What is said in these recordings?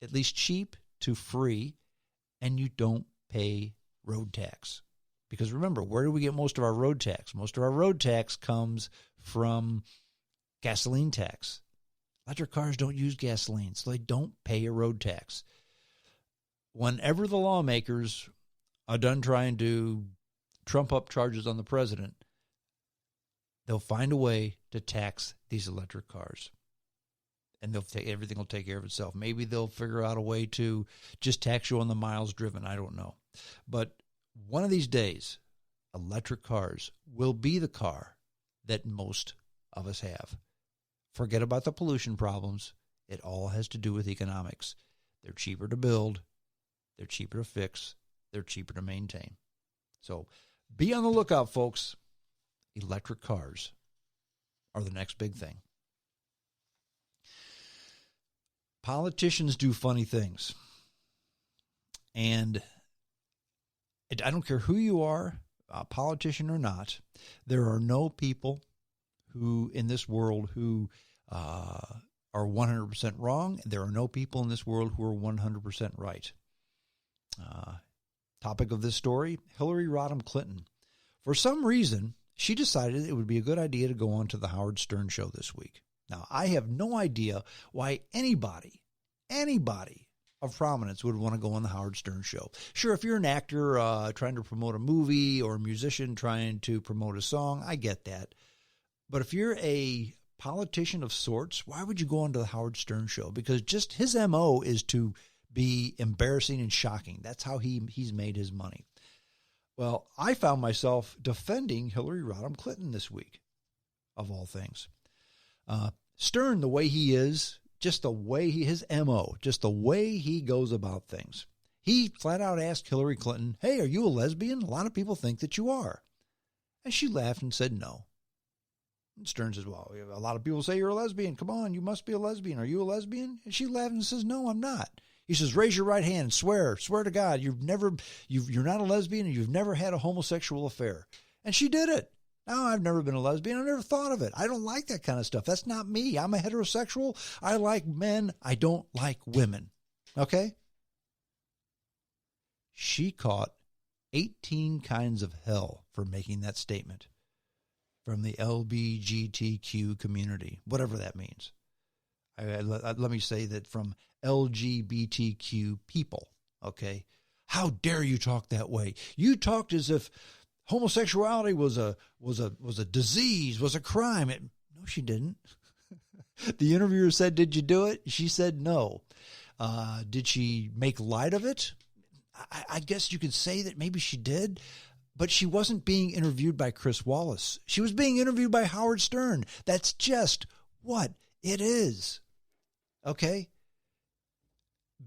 at least cheap to free, and you don't pay road tax. Because remember, where do we get most of our road tax? Most of our road tax comes from gasoline tax. Electric cars don't use gasoline, so they don't pay a road tax. Whenever the lawmakers are done trying to trump up charges on the president, they'll find a way to tax these electric cars. And everything will take care of itself. Maybe they'll figure out a way to just tax you on the miles driven. I don't know. But one of these days, electric cars will be the car that most of us have. Forget about the pollution problems. It all has to do with economics. They're cheaper to build. They're cheaper to fix. They're cheaper to maintain. So be on the lookout, folks. Electric cars are the next big thing. Politicians do funny things. And I don't care who you are, a politician or not, there are no people who in this world who are 100% wrong. There are no people in this world who are 100% right. Topic of this story, Hillary Rodham Clinton. For some reason, she decided it would be a good idea to go on to the Howard Stern show this week. Now, I have no idea why anybody of prominence would want to go on the Howard Stern show. Sure, if you're an actor trying to promote a movie or a musician trying to promote a song, I get that. But if you're a politician of sorts, why would you go on to the Howard Stern show? Because just his MO is to be embarrassing and shocking. That's how he's made his money. Well, I found myself defending Hillary Rodham Clinton this week, of all things. Stern, the way he is, just the way his MO, just the way he goes about things. He flat out asked Hillary Clinton, "Hey, are you a lesbian? A lot of people think that you are." And she laughed and said no. And Stern says, "Well, a lot of people say you're a lesbian. Come on, you must be a lesbian. Are you a lesbian?" And she laughed and says, "No, I'm not." He says, "Raise your right hand and swear to God, you're not a lesbian and you've never had a homosexual affair." And she did it. No, I've never been a lesbian. I never thought of it. I don't like that kind of stuff. That's not me. I'm a heterosexual. I like men. I don't like women. Okay? She caught 18 kinds of hell for making that statement from the LGBTQ community, whatever that means. Let me say that from LGBTQ people, okay? How dare you talk that way? You talked as if homosexuality was a disease, was a crime. No, she didn't. The interviewer said, "Did you do it?" She said no. Did she make light of it? I guess you could say that maybe she did, but she wasn't being interviewed by Chris Wallace. She was being interviewed by Howard Stern. That's just what it is. Okay?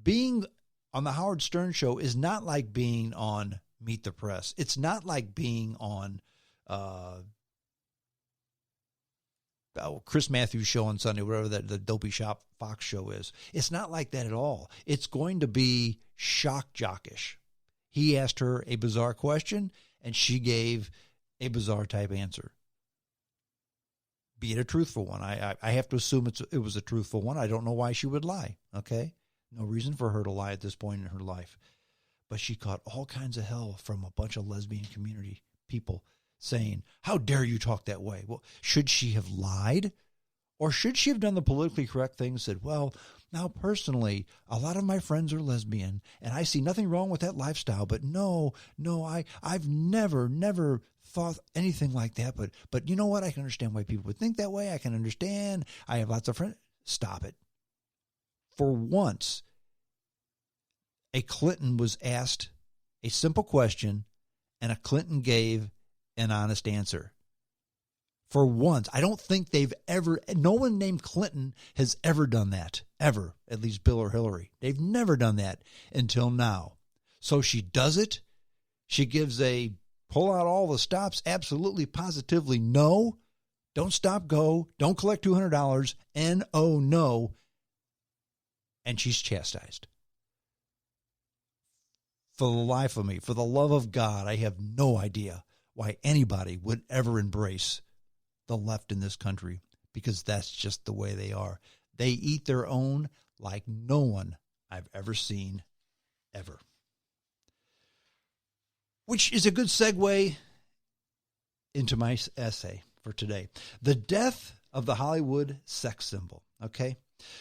Being on the Howard Stern show is not like being on Meet the Press. It's not like being on Chris Matthews' show on Sunday, whatever the Dopey Shop Fox show is. It's not like that at all. It's going to be shock jockish. He asked her a bizarre question, and she gave a bizarre type answer. Be it a truthful one. I have to assume it was a truthful one. I don't know why she would lie, okay? No reason for her to lie at this point in her life. But she caught all kinds of hell from a bunch of lesbian community people saying, "How dare you talk that way?" Well, should she have lied? Or should she have done the politically correct thing and said, "Well, now personally, a lot of my friends are lesbian, and I see nothing wrong with that lifestyle, but no, I've never thought anything like that, but you know what? I can understand why people would think that way. I can understand. I have lots of friends." Stop it. For once, a Clinton was asked a simple question, and a Clinton gave an honest answer. For once, I don't think no one named Clinton has ever done that, ever, at least Bill or Hillary. They've never done that until now. So she does it. She gives a pull out all the stops, absolutely, positively, no. Don't stop, go. Don't collect $200, N-O, no. And she's chastised. For the life of me, for the love of God, I have no idea why anybody would ever embrace the left in this country, because that's just the way they are. They eat their own like no one I've ever seen, ever. Which is a good segue into my essay for today. The death of the Hollywood sex symbol. Okay.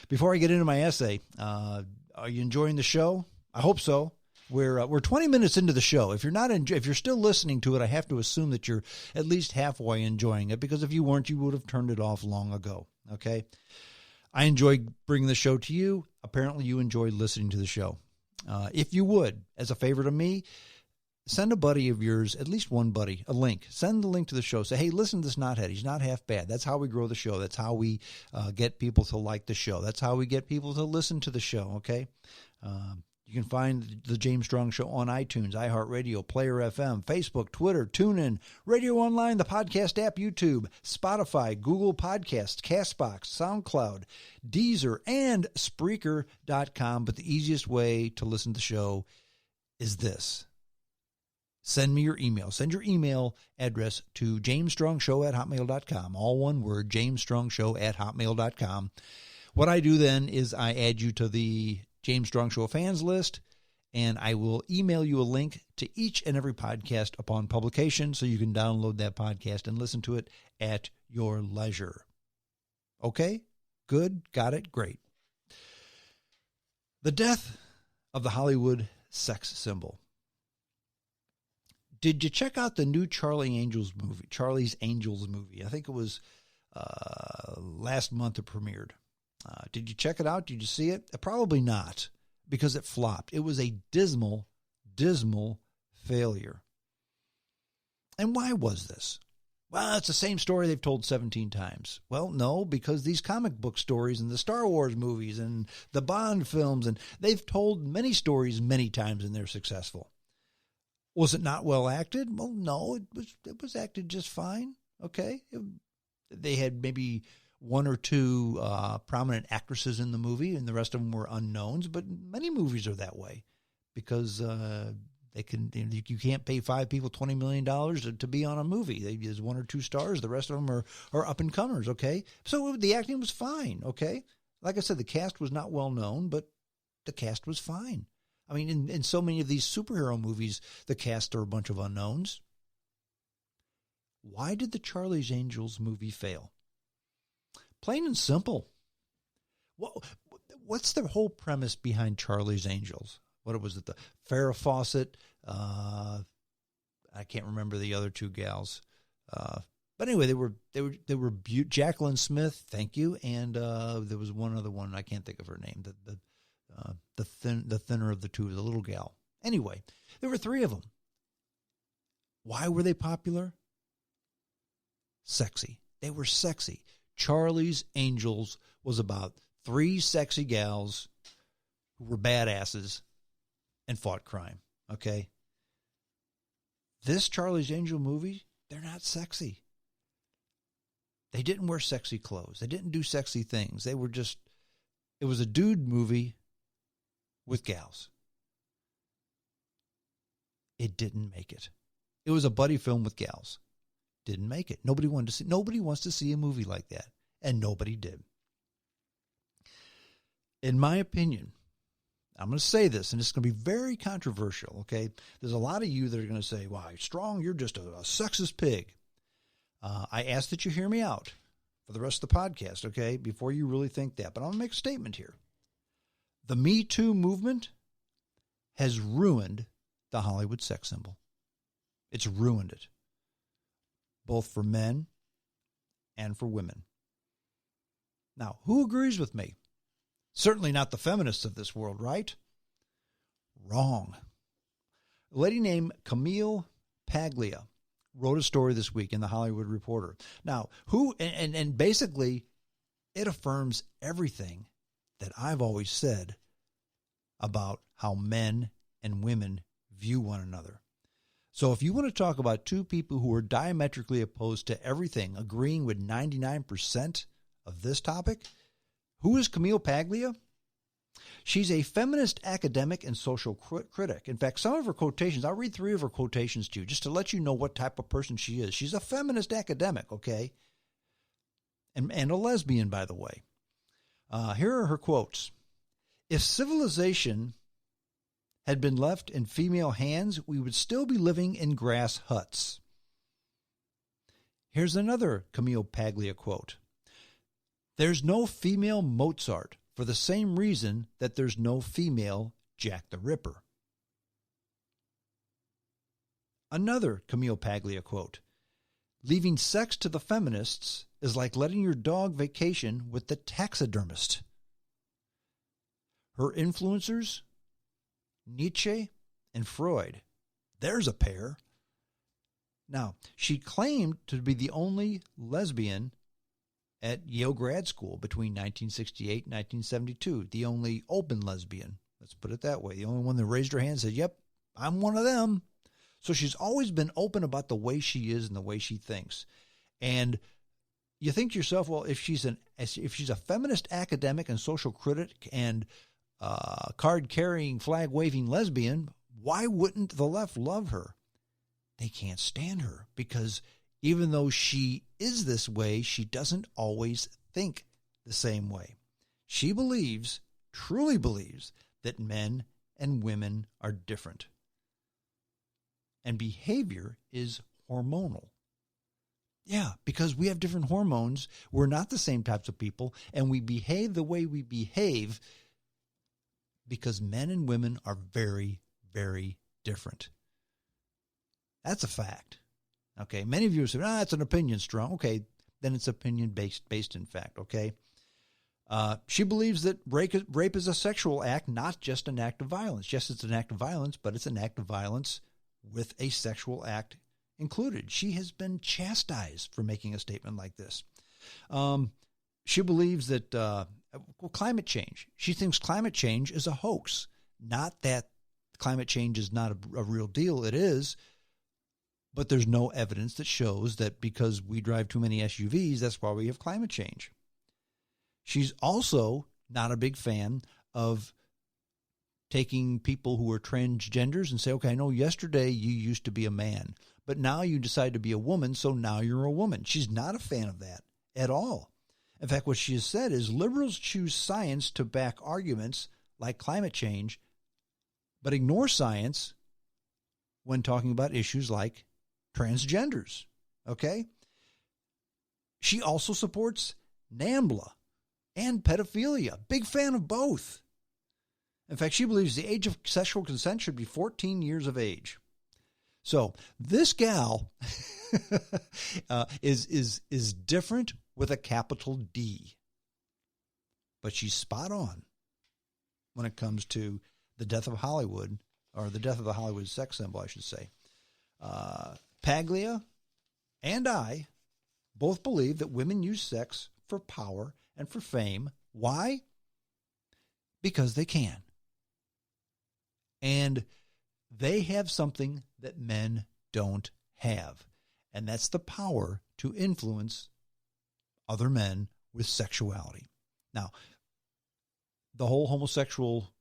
Before I get into my essay, are you enjoying the show? I hope so. We're 20 minutes into the show. If you're still listening to it, I have to assume that you're at least halfway enjoying it, because if you weren't, you would have turned it off long ago. Okay. I enjoy bringing the show to you. Apparently you enjoy listening to the show. If you would, as a favor to me, send a buddy of yours, at least one buddy, a link. Send the link to the show. Say, hey, listen to this knothead. He's not half bad. That's how we grow the show. That's how we get people to like the show. That's how we get people to listen to the show, okay? You can find The James Strong Show on iTunes, iHeartRadio, Player FM, Facebook, Twitter, TuneIn, Radio Online, the podcast app, YouTube, Spotify, Google Podcasts, CastBox, SoundCloud, Deezer, and Spreaker.com. But the easiest way to listen to the show is this. Send me your email. Send your email address to jamesstrongshow@hotmail.com. All one word, jamesstrongshow@hotmail.com. What I do then is I add you to the James Strong Show fans list, and I will email you a link to each and every podcast upon publication, so you can download that podcast and listen to it at your leisure. Okay? Good? Got it? Great. The death of the Hollywood sex symbol. Did you check out the new Charlie's Angels movie? I think it was last month it premiered. Did you check it out? Did you see it? Probably not, because it flopped. It was a dismal, dismal failure. And why was this? Well, it's the same story they've told 17 times. Well, no, because these comic book stories and the Star Wars movies and the Bond films, and they've told many stories many times and they're successful. Was it not well acted? Well, no, it was acted just fine. Okay. They had maybe one or two prominent actresses in the movie, and the rest of them were unknowns. But many movies are that way, because you can't pay 5 people $20 million to be on a movie. There's 1 or 2 stars. The rest of them are up and comers. Okay, so the acting was fine. Okay, like I said, the cast was not well known, but the cast was fine. I mean, in so many of these superhero movies, the cast are a bunch of unknowns. Why did the Charlie's Angels movie fail? Plain and simple. What's the whole premise behind Charlie's Angels? What was it? The Farrah Fawcett. I can't remember the other 2 gals. But anyway, they were Jacqueline Smith. Thank you. And there was one other one. I can't think of her name. The thinner of the 2, the little gal. Anyway, there were 3 of them. Why were they popular? Sexy. They were sexy. Charlie's Angels was about 3 sexy gals who were badasses and fought crime. Okay? This Charlie's Angel movie, they're not sexy. They didn't wear sexy clothes. They didn't do sexy things. It was a dude movie with gals. It didn't make it. It was a buddy film with gals. Didn't make it. Nobody wants to see a movie like that. And nobody did. In my opinion, I'm going to say this, and it's going to be very controversial, okay? There's a lot of you that are going to say, "Why, Strong, you're just a sexist pig." I ask that you hear me out for the rest of the podcast, okay, before you really think that. But I'm going to make a statement here. The Me Too movement has ruined the Hollywood sex symbol. It's ruined it, both for men and for women. Now, who agrees with me? Certainly not the feminists of this world, right? Wrong. A lady named Camille Paglia wrote a story this week in the Hollywood Reporter. Now, and basically it affirms everything that I've always said about how men and women view one another. So if you want to talk about 2 people who are diametrically opposed to everything, agreeing with 99% of this topic, who is Camille Paglia? She's a feminist academic and social critic. In fact, some of her quotations, I'll read 3 of her quotations to you just to let you know what type of person she is. She's a feminist academic, okay? And a lesbian, by the way. Here are her quotes. If civilization had been left in female hands, we would still be living in grass huts. Here's another Camille Paglia quote. There's no female Mozart for the same reason that there's no female Jack the Ripper. Another Camille Paglia quote. Leaving sex to the feminists is like letting your dog vacation with the taxidermist. Her influencers, Nietzsche and Freud. There's a pair. Now, she claimed to be the only lesbian at Yale grad school between 1968 and 1972. The only open lesbian. Let's put it that way. The only one that raised her hand and said, yep, I'm one of them. So she's always been open about the way she is and the way she thinks. And you think to yourself, well, if she's a feminist academic and social critic and card-carrying, flag-waving lesbian, why wouldn't the left love her? They can't stand her because even though she is this way, she doesn't always think the same way. She believes, truly believes, that men and women are different. And behavior is hormonal. Yeah, because we have different hormones. We're not the same types of people, and we behave the way we behave because men and women are very, very different. That's a fact. Okay, many of you say, it's an opinion strong. Okay, then it's opinion based in fact, okay? She believes that rape is a sexual act, not just an act of violence. Yes, it's an act of violence, but it's an act of violence with a sexual act included. She has been chastised for making a statement like this. She believes that climate change. She thinks climate change is a hoax. Not that climate change is not a real deal. It is. But there's no evidence that shows that because we drive too many SUVs, that's why we have climate change. She's also not a big fan of taking people who are transgenders and say, okay, I know yesterday you used to be a man, but now you decide to be a woman, so now you're a woman. She's not a fan of that at all. In fact, what she has said is liberals choose science to back arguments like climate change, but ignore science when talking about issues like transgenders, okay? She also supports NAMBLA and pedophilia. Big fan of both. In fact, she believes the age of sexual consent should be 14 years of age. So this gal is different with a capital D. But she's spot on when it comes to the death of Hollywood, or the death of the Hollywood sex symbol, I should say. Paglia and I both believe that women use sex for power and for fame. Why? Because they can. And they have something that men don't have. And that's the power to influence other men with sexuality. Now, the whole homosexual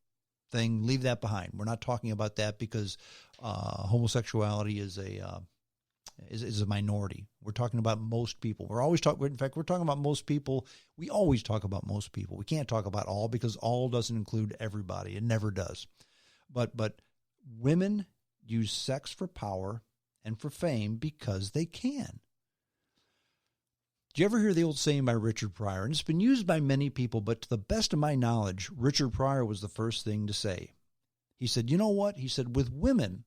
thing, leave that behind. We're not talking about that because homosexuality is a minority. We're talking about most people. In fact, we're talking about most people. We always talk about most people. We can't talk about all because all doesn't include everybody. It never does. But women use sex for power and for fame because they can. Do you ever hear the old saying by Richard Pryor? And it's been used by many people, but to the best of my knowledge, Richard Pryor was the first thing to say. He said, you know what? He said, with women,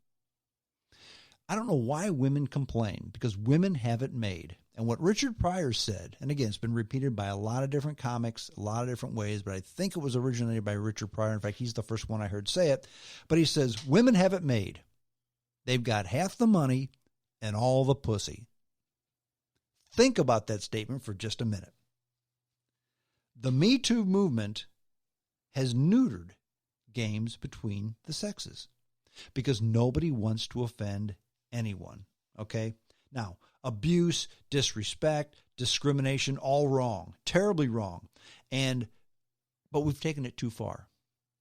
I don't know why women complain, because women have it made. And what Richard Pryor said, and again, it's been repeated by a lot of different comics, a lot of different ways, but I think it was originated by Richard Pryor. In fact, he's the first one I heard say it. But he says, women have it made. They've got half the money and all the pussy. Think about that statement for just a minute. The Me Too movement has neutered games between the sexes because nobody wants to offend anyone, okay? Now, abuse, disrespect, discrimination, all wrong, terribly wrong. But we've taken it too far.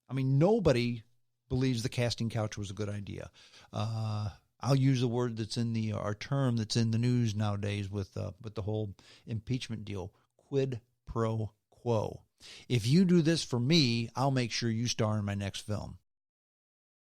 I mean, nobody believes the casting couch was a good idea. I'll use a word that's in our term that's in the news nowadays with the whole impeachment deal, quid pro quo. If you do this for me, I'll make sure you star in my next film.